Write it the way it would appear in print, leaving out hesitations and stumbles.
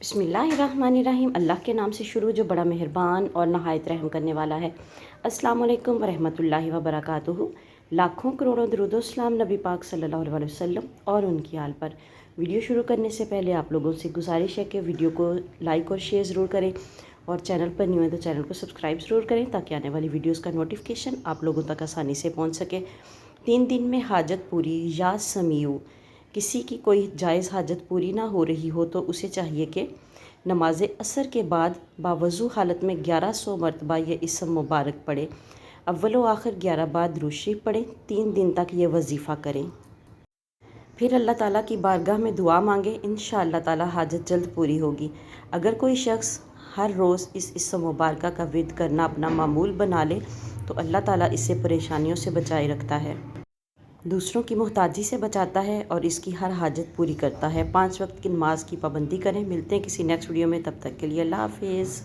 بسم اللہ الرحمن الرحیم۔ اللہ کے نام سے شروع جو بڑا مہربان اور نہایت رحم کرنے والا ہے۔ السلام علیکم ورحمۃ اللہ وبرکاتہ۔ لاکھوں کروڑوں درود و سلام نبی پاک صلی اللہ علیہ وسلم اور ان کی آل پر۔ ویڈیو شروع کرنے سے پہلے آپ لوگوں سے گزارش ہے کہ ویڈیو کو لائک اور شیئر ضرور کریں، اور چینل پر نیو ہے تو چینل کو سبسکرائب ضرور کریں تاکہ آنے والی ویڈیوز کا نوٹیفیکیشن آپ لوگوں تک آسانی سے پہنچ سکے۔ 3 دن میں حاجت پوری یا سمیع۔ کسی کی کوئی جائز حاجت پوری نہ ہو رہی ہو تو اسے چاہیے کہ نماز عصر کے بعد باوضو حالت میں 1100 مرتبہ یہ اسم مبارک پڑھے، اول و آخر 11 بار درود شریف پڑھیں، 3 دن تک یہ وظیفہ کریں، پھر اللہ تعالیٰ کی بارگاہ میں دعا مانگیں، انشاءاللہ تعالیٰ حاجت جلد پوری ہوگی۔ اگر کوئی شخص ہر روز اس اسم مبارکہ کا ورد کرنا اپنا معمول بنا لے تو اللہ تعالیٰ اسے پریشانیوں سے بچائے رکھتا ہے، دوسروں کی محتاجی سے بچاتا ہے اور اس کی ہر حاجت پوری کرتا ہے۔ 5 وقت کی نماز کی پابندی کریں۔ ملتے ہیں کسی نیکسٹ ویڈیو میں، تب تک کے لیے اللہ حافظ۔